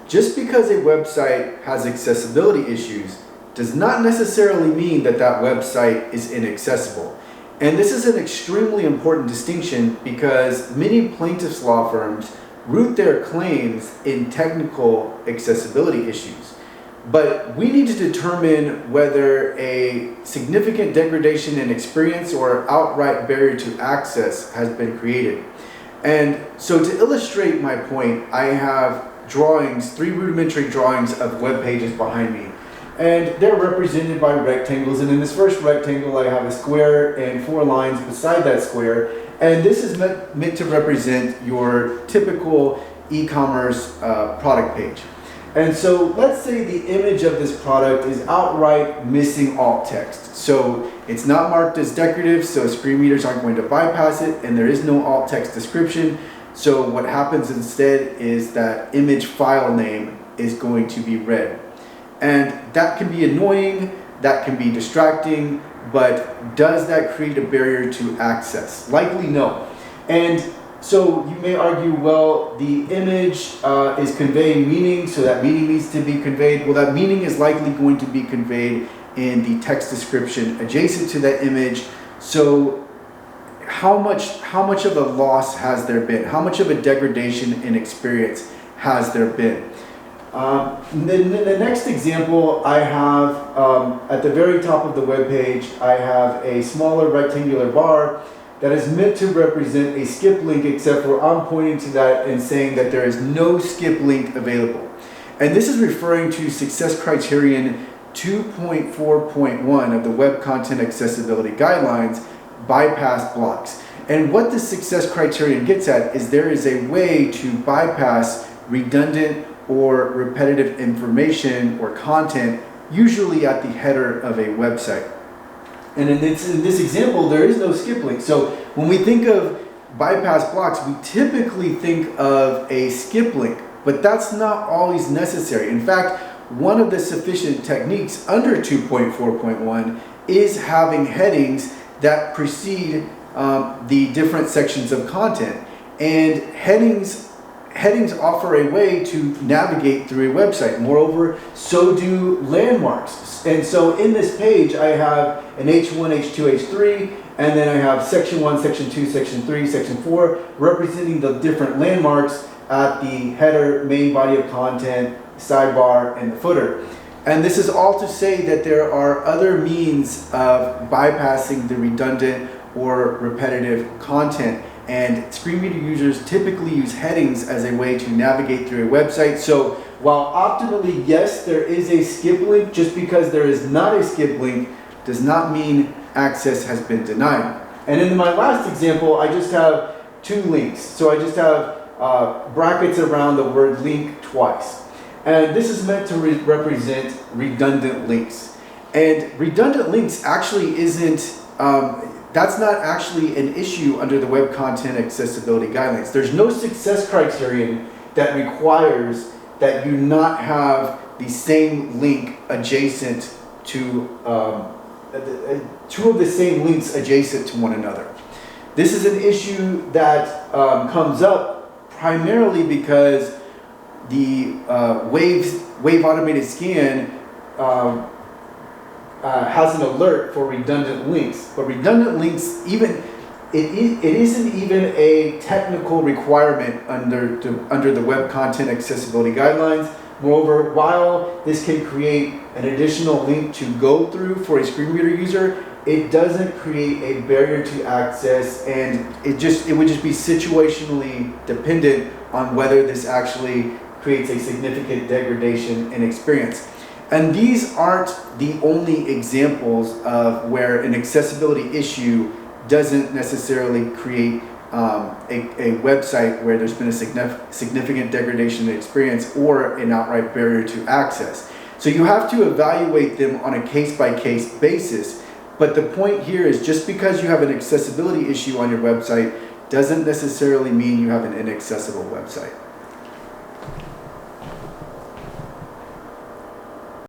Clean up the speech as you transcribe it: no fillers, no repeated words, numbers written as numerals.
Just because a website has accessibility issues does not necessarily mean that that website is inaccessible. And this is an extremely important distinction because many plaintiffs' law firms root their claims in technical accessibility issues. But we need to determine whether a significant degradation in experience or outright barrier to access has been created. And so to illustrate my point, I have drawings, 3 rudimentary drawings of web pages behind me. And they're represented by rectangles. And in this first rectangle, I have a square and 4 lines beside that square. And this is meant to represent your typical e-commerce product page. And so let's say the image of this product is outright missing alt text. So it's not marked as decorative, so screen readers aren't going to bypass it, and there is no alt text description. So what happens instead is that image file name is going to be read. And that can be annoying, that can be distracting, but does that create a barrier to access? Likely no. And so you may argue, well, the image is conveying meaning, so that meaning needs to be conveyed. Well, that meaning is likely going to be conveyed in the text description adjacent to that image. So how much of a loss has there been? How much of a degradation in experience has there been? The next example I have, at the very top of the web page, I have a smaller rectangular bar that is meant to represent a skip link, except for I'm pointing to that and saying that there is no skip link available. And this is referring to success criterion 2.4.1 of the Web Content Accessibility Guidelines, bypass blocks. And what the success criterion gets at is there is a way to bypass redundant or repetitive information or content, usually at the header of a website. And in this example, there is no skip link. So when we think of bypass blocks, we typically think of a skip link, but that's not always necessary. In fact, one of the sufficient techniques under 2.4.1 is having headings that precede the different sections of content. And headings offer a way to navigate through a website. Moreover, so do landmarks. And so in this page, I have an H1, H2, H3, and then I have section 1, section 2, section 3, section 4, representing the different landmarks at the header, main body of content, sidebar, and the footer. And this is all to say that there are other means of bypassing the redundant or repetitive content. And screen reader users typically use headings as a way to navigate through a website. So while optimally, yes, there is a skip link, just because there is not a skip link does not mean access has been denied. And in my last example, I just have 2 links. So I just have brackets around the word link twice. And this is meant to represent redundant links. And redundant links actually isn't, that's not actually an issue under the Web Content Accessibility Guidelines. There's no success criterion that requires that you not have the same link adjacent to, 2 of the same links adjacent to one another. This is an issue that comes up primarily because the Wave Automated Scan has an alert for redundant links, but redundant links, it isn't even a technical requirement under the Web Content Accessibility Guidelines. Moreover, while this can create an additional link to go through for a screen reader user, it doesn't create a barrier to access, and it would just be situationally dependent on whether this actually creates a significant degradation in experience. And these aren't the only examples of where an accessibility issue doesn't necessarily create a website where there's been a significant degradation in experience or an outright barrier to access. So you have to evaluate them on a case-by-case basis. But the point here is just because you have an accessibility issue on your website doesn't necessarily mean you have an inaccessible website.